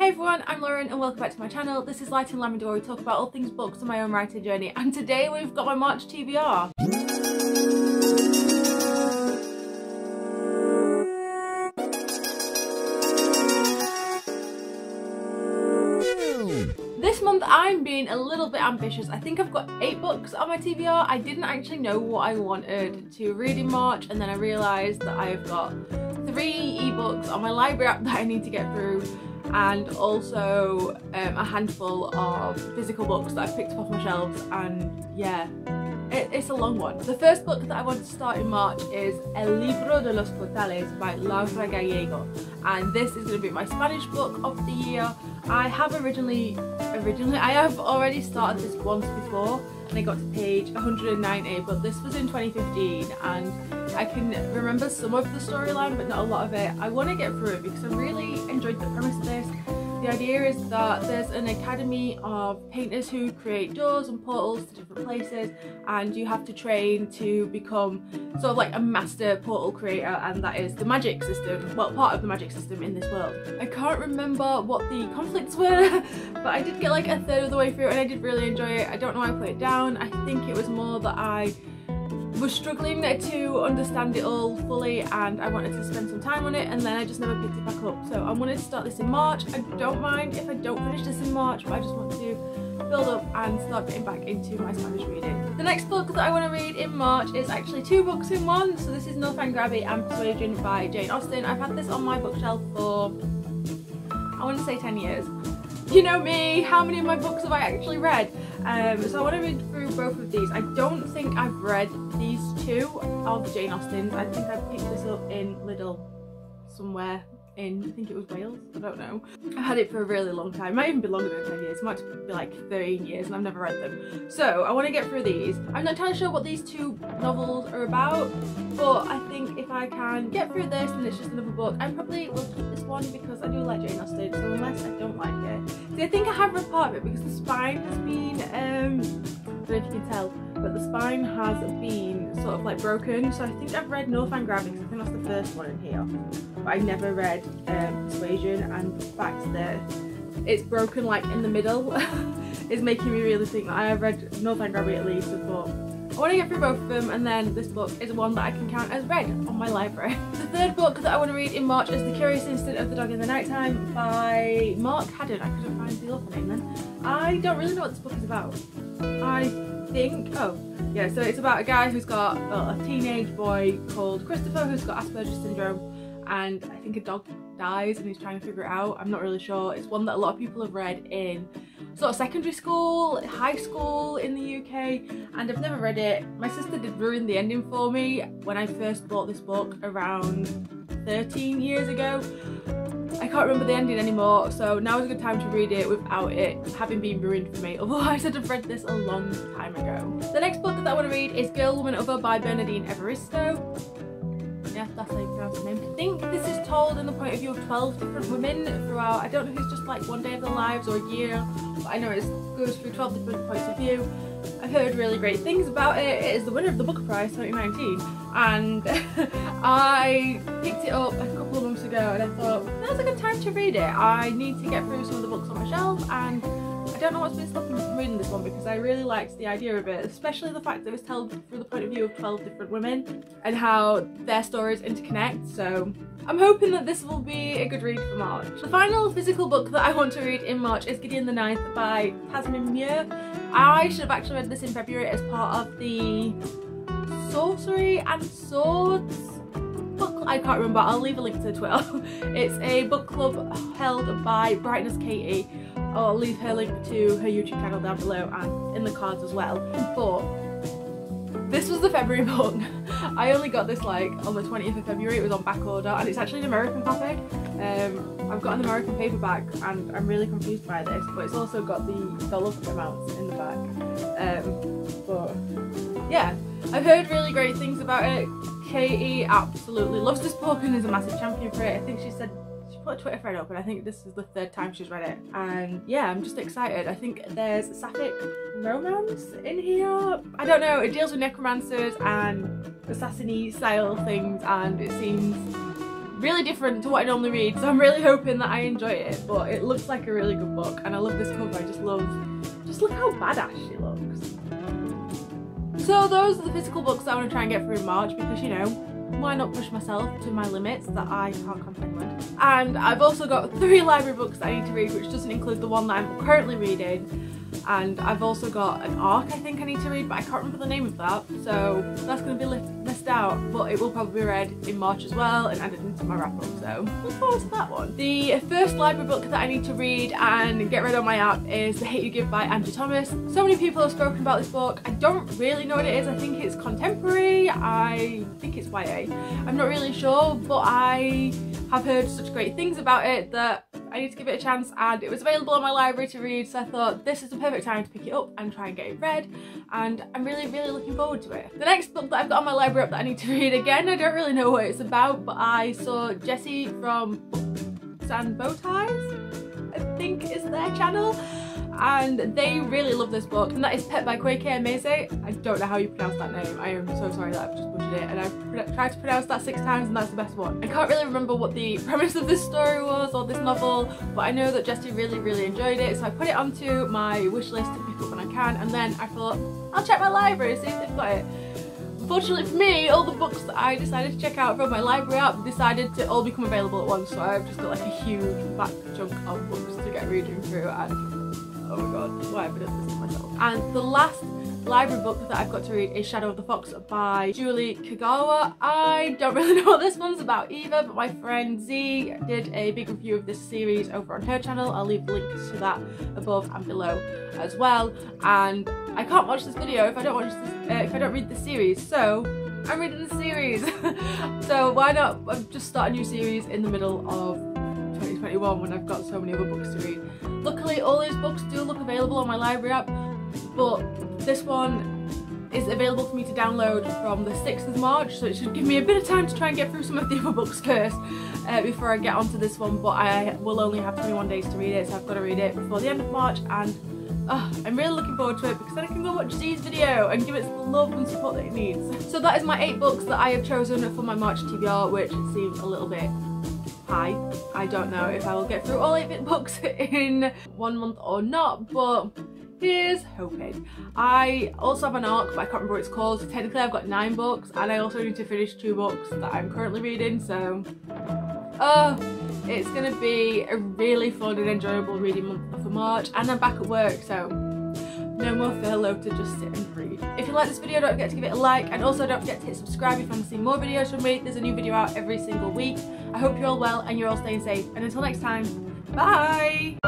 Hey everyone, I'm Lauren and welcome back to my channel. This is Light and Lemon, where we talk about all things books on my own writing journey, and today we've got my March TBR. This month I'm being a little bit ambitious. I think I've got 8 books on my TBR. I didn't actually know what I wanted to read in March, and then I realised that I've got 3 ebooks on my library app that I need to get through, and also a handful of physical books that I've picked up off my shelves, and yeah, it's a long one. The first book that I want to start in March is El Libro de los Portales by Laura Gallego, and this is going to be my Spanish book of the year. I have I have already started this once before and I got to page 190, but this was in 2015 and I can remember some of the storyline but not a lot of it. I want to get through it because I really enjoyed the premise of this. The idea is that there's an academy of painters who create doors and portals to different places, and you have to train to become sort of like a master portal creator, and that is the magic system, well, part of the magic system in this world. I can't remember what the conflicts were, but I did get like a third of the way through and I did really enjoy it. I don't know why I put it down. I think it was more that I was struggling to understand it all fully and I wanted to spend some time on it, and then I just never picked it back up. So I wanted to start this in March. I don't mind if I don't finish this in March, but I just want to build up and start getting back into my Spanish reading. The next book that I want to read in March is actually 2 books in one. So this is Grabby and Persuasion by Jane Austen. I've had this on my bookshelf for, I want to say 10 years. You know me, how many of my books have I actually read? So I want to read through both of these. I don't think I've read these 2 of Jane Austen's. I think I picked this up in Lidl somewhere in, I think it was Wales, I don't know. I've had it for a really long time. It might even be longer than 10 years. It might be like 13 years and I've never read them. So I want to get through these. I'm not entirely sure what these 2 novels are about, but I think if I can get through this and it's just another book, I probably will keep this one because I do like Jane Austen, so unless I don't like it. See, I think I have read part of it because the spine has been, I don't know if you can tell, but the spine has been sort of like broken. So I think I've read Grabby because I think that's the first one in here. But I never read Persuasion, and the fact that it's broken like in the middle is making me really think that I have read Grabby at least. But I want to get through both of them, and then this book is one that I can count as read on my library. The third book that I want to read in March is The Curious Instinct of the Dog in the Nighttime by Mark Haddon. I couldn't find the author name then. I don't really know what this book is about. I think, oh yeah, so it's about a guy who's got a teenage boy called Christopher who's got Asperger's syndrome, and I think a dog dies and he's trying to figure it out. I'm not really sure. It's one that a lot of people have read in sort of secondary school, high school in the UK, and I've never read it. My sister did ruin the ending for me when I first bought this book around 13 years ago. I can't remember the ending anymore, so now is a good time to read it without it having been ruined for me. Otherwise I'd have read this a long time ago. The next book that I want to read is Girl, Woman, Other by Bernardine Evaristo. Yeah, that's how you pronounce the name. I think this is told in the point of view of 12 different women throughout. I don't know if it's just like one day of their lives or a year, but I know it goes through 12 different points of view. I've heard really great things about it. It is the winner of the Booker Prize 2019, and I picked it up a couple of months ago and I thought now's a good time to read it. I need to get through some of the books on my shelf, and I don't know what's been stopping me from reading this one because I really liked the idea of it, especially the fact that it was told through the point of view of 12 different women and how their stories interconnect. So I'm hoping that this will be a good read for March. The final physical book that I want to read in March is Gideon The Ninth by Tasmin Muir. I should have actually read this in February as part of the Sorcery and Swords book. I can't remember. I'll leave a link to the Twitter. It's a book club held by Brightness Katie. I'll leave her link to her YouTube channel down below and in the cards as well. But this was the February book. I only got this like on the 20th of February. It was on back order, and it's actually an American copy. I've got an American paperback and I'm really confused by this, but it's also got the dollar amounts in the back. But yeah, I've heard really great things about it. Katie absolutely loves this book and is a massive champion for it. I think she said she put a Twitter thread up and I think this is the 3rd time she's read it, and yeah, I'm just excited. I think there's sapphic romance in here. I don't know, it deals with necromancers and assassin-y style things, and it seems really different to what I normally read, so I'm really hoping that I enjoy it. But it looks like a really good book, and I love this cover. I just look how badass she looks. So those are the physical books that I want to try and get through in March, because, you know, why not push myself to my limits that I can't comprehend. And I've also got 3 library books that I need to read, which doesn't include the one that I'm currently reading. And I've also got an arc I think I need to read, but I can't remember the name of that, so that's going to be missed out, but it will probably be read in March as well and added into my wrap up, so look forward to that one. The first library book that I need to read and get read on my app is The Hate You Give by Angie Thomas. So many people have spoken about this book. I don't really know what it is. I think it's contemporary, I think it's YA. I'm not really sure, but I have heard such great things about it that I need to give it a chance, and it was available on my library to read, so I thought this is the perfect time to pick it up and try and get it read, and I'm really looking forward to it. The next book that I've got on my library app that I need to read, again, I don't really know what it's about, but I saw Jessie from Books and Bow Ties, I think is their channel, and they really love this book, and that is Pet by Kweke Emeze. I don't know how you pronounce that name. I am so sorry that I've just butchered it, and I've tried to pronounce that 6 times and that's the best one. I can't really remember what the premise of this story was or this novel, but I know that Jessie really enjoyed it, so I put it onto my wish list to pick up when I can, and then I thought I'll check my library, see if they've got it. Unfortunately for me, all the books that I decided to check out from my library app decided to all become available at once, so I've just got like a huge back chunk of books to get reading through, and oh my god, why have I done this to myself? And the last library book that I've got to read is Shadow of the Fox by Julie Kagawa. I don't really know what this one's about either, but my friend Z did a big review of this series over on her channel. I'll leave links to that above and below as well. And I can't watch this video if I don't watch this, if I don't read the series, so I'm reading the series. So why not just start a new series in the middle of 2021 when I've got so many other books to read. Luckily all these books do look available on my library app, but this one is available for me to download from the 6th of March, so it should give me a bit of time to try and get through some of the other books first before I get onto this one, but I will only have 21 days to read it, so I've got to read it before the end of March, and I'm really looking forward to it because then I can go watch Z's video and give it the love and support that it needs. So that is my 8 books that I have chosen for my March TBR, which seems a little bit high. I don't know if I will get through all 8 books in 1 month or not, but here's hoping. I also have an arc, but I can't remember what it's called, so technically I've got 9 books, and I also need to finish 2 books that I'm currently reading, so it's gonna be a really fun and enjoyable reading month for March, and I'm back at work, so no more furlough to just sit and read. If you like this video, don't forget to give it a like, and also don't forget to hit subscribe if you want to see more videos from me. There's a new video out every single week. I hope you're all well and you're all staying safe, and until next time, bye!